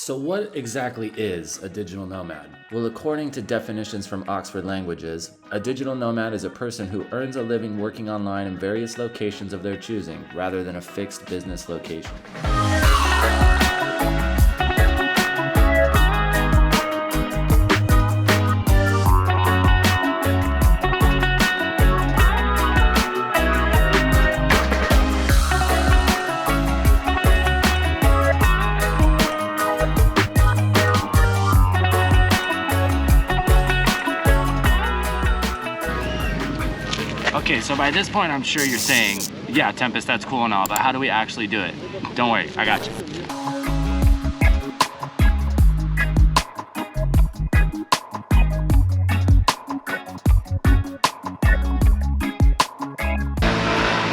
So what exactly is a digital nomad? Well, according to definitions from Oxford Languages, a digital nomad is a person who earns a living working online in various locations of their choosing, rather than a fixed business location. Okay, so by this point, I'm sure you're saying, yeah, Tempus, that's cool and all, but how do we actually do it? Don't worry, I got you.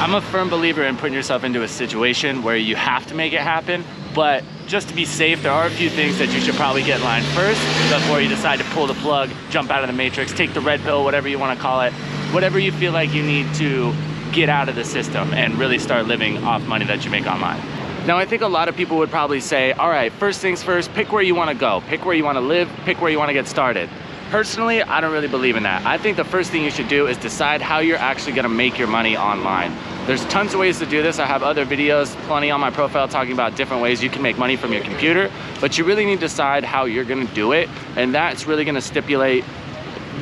I'm a firm believer in putting yourself into a situation where you have to make it happen, but just to be safe, there are a few things that you should probably get in line first before you decide to pull the plug, jump out of the matrix, take the red pill, whatever you want to call it, whatever you feel like you need to get out of the system and really start living off money that you make online. Now, I think a lot of people would probably say, all right, first things first, pick where you want to go, pick where you want to live, pick where you want to get started. Personally, I don't really believe in that. I think the first thing you should do is decide how you're actually going to make your money online. There's tons of ways to do this. I have other videos, plenty on my profile talking about different ways you can make money from your computer, but you really need to decide how you're going to do it, and that's really going to stipulate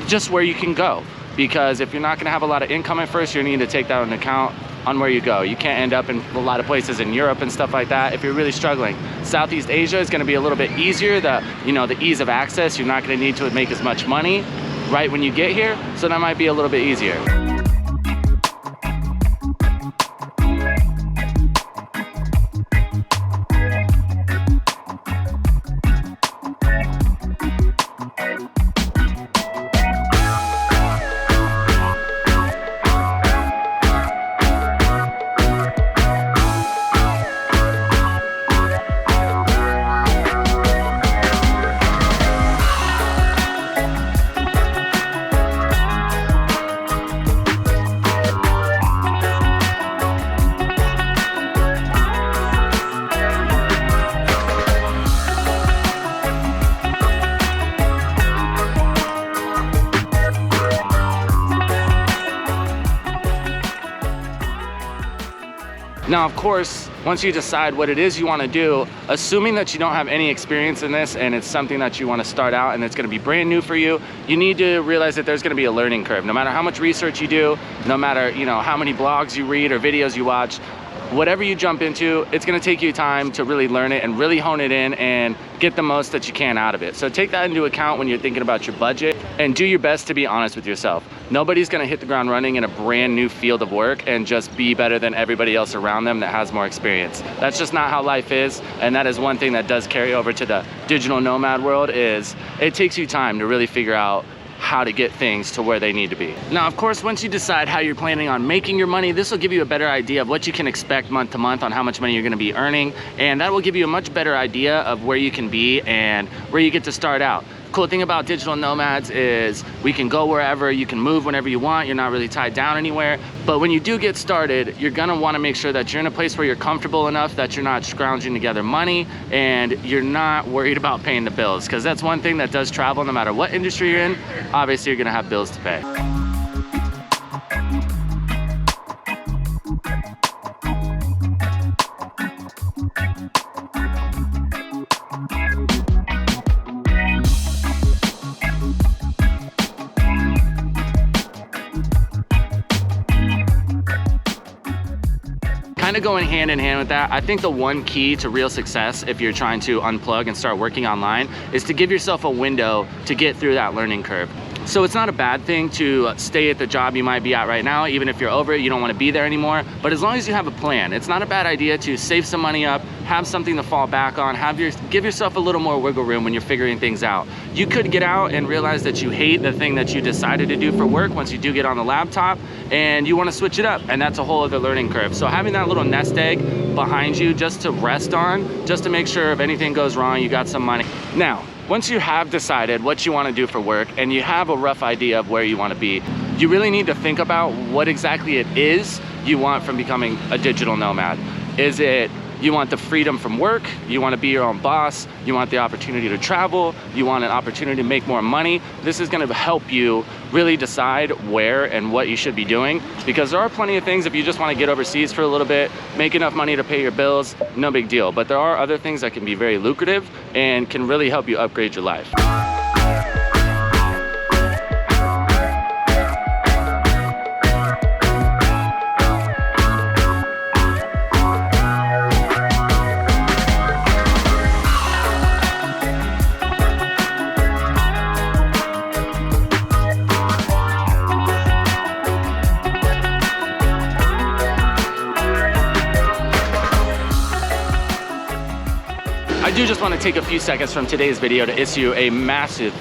just where you can go. Because if you're not going to have a lot of income at first, you need to take that into account on where you go. You can't end up in a lot of places in Europe and stuff like that if you're really struggling. Southeast Asia is going to be a little bit easier. The ease of access, you're not going to need to make as much money right when you get here, so that might be a little bit easier. Now, of course, once you decide what it is you want to do, assuming that you don't have any experience in this and it's something that you want to start out and it's going to be brand new for you, you need to realize that there's going to be a learning curve. No matter how much research you do, no matter how many blogs you read or videos you watch, whatever you jump into, it's going to take you time to really learn it and really hone it in and get the most that you can out of it. So take that into account when you're thinking about your budget, and do your best to be honest with yourself. Nobody's going to hit the ground running in a brand new field of work and just be better than everybody else around them that has more experience. That's just not how life is, and that is one thing that does carry over to the digital nomad world. Is it takes you time to really figure out how to get things to where they need to be. Now, of course, once you decide how you're planning on making your money, this will give you a better idea of what you can expect month to month on how much money you're going to be earning, and that will give you a much better idea of where you can be and where you get to start out. Cool thing about digital nomads is we can go wherever, you can move whenever you want, you're not really tied down anywhere. But when you do get started, you're gonna wanna make sure that you're in a place where you're comfortable enough that you're not scrounging together money and you're not worried about paying the bills, because that's one thing that does travel no matter what industry you're in. Obviously, you're gonna have bills to pay. Kind of going hand in hand with that, I think the one key to real success if you're trying to unplug and start working online is to give yourself a window to get through that learning curve. So it's not a bad thing to stay at the job you might be at right now, even if you're over it, you don't want to be there anymore. But as long as you have a plan, it's not a bad idea to save some money up, have something to fall back on, give yourself a little more wiggle room when you're figuring things out. You could get out and realize that you hate the thing that you decided to do for work once you do get on the laptop, and you want to switch it up, and that's a whole other learning curve. So having that little nest egg behind you just to rest on, just to make sure if anything goes wrong, you got some money. Now, once you have decided what you want to do for work and you have a rough idea of where you want to be, you really need to think about what exactly it is you want from becoming a digital nomad. Is it You want the freedom from work, you want to be your own boss, you want the opportunity to travel, you want an opportunity to make more money. This is going to help you really decide where and what you should be doing, because there are plenty of things. If you just want to get overseas for a little bit, make enough money to pay your bills, no big deal. But there are other things that can be very lucrative and can really help you upgrade your life. I do just want to take a few seconds from today's video to issue a massive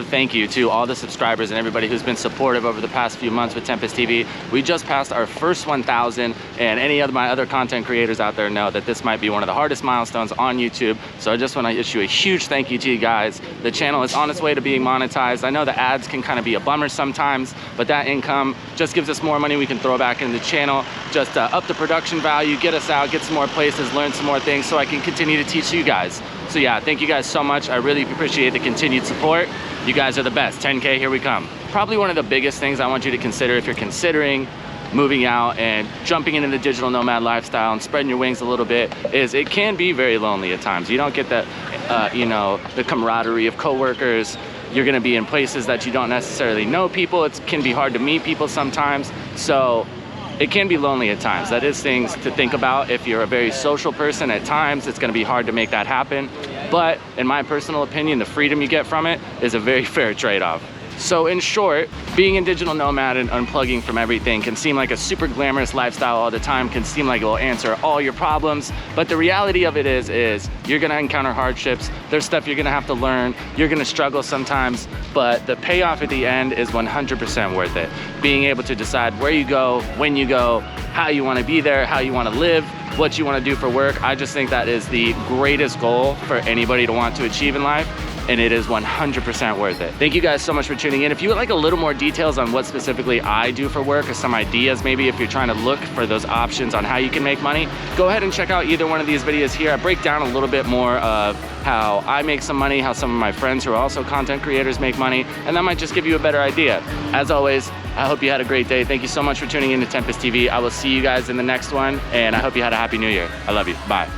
thank you to all the subscribers and everybody who's been supportive over the past few months with Tempus TV. We just passed our first 1,000, and any of my other content creators out there know that this might be one of the hardest milestones on YouTube. So I just want to issue a huge thank you to you guys. The channel is on its way to being monetized. I know the ads can kind of be a bummer sometimes, but that income just gives us more money we can throw back into the channel, just up the production value, get us out, get some more places, learn some more things so I can continue to teach you guys. So yeah, thank you guys so much. I really appreciate the continued support. You guys are the best. 10K, here we come. Probably one of the biggest things I want you to consider if you're considering moving out and jumping into the digital nomad lifestyle and spreading your wings a little bit is it can be very lonely at times. You don't get that, you know, the camaraderie of coworkers. You're gonna be in places that you don't necessarily know people. It can be hard to meet people sometimes. So it can be lonely at times. That is things to think about. If you're a very social person, at times it's gonna be hard to make that happen. But in my personal opinion, the freedom you get from it is a very fair trade-off. So in short, being a digital nomad and unplugging from everything can seem like a super glamorous lifestyle all the time, can seem like it will answer all your problems, but the reality of it is you're gonna encounter hardships, there's stuff you're gonna have to learn, you're gonna struggle sometimes, but the payoff at the end is 100% worth it. Being able to decide where you go, when you go, how you wanna be there, how you wanna live, what you wanna do for work, I just think that is the greatest goal for anybody to want to achieve in life. And it is 100% worth it. Thank you guys so much for tuning in. If you would like a little more details on what specifically I do for work, or some ideas maybe if you're trying to look for those options on how you can make money, go ahead and check out either one of these videos here. I break down a little bit more of how I make some money, how some of my friends who are also content creators make money, and that might just give you a better idea. As always, I hope you had a great day. Thank you so much for tuning in to Tempus TV. I will see you guys in the next one, and I hope you had a happy new year. I love you. Bye.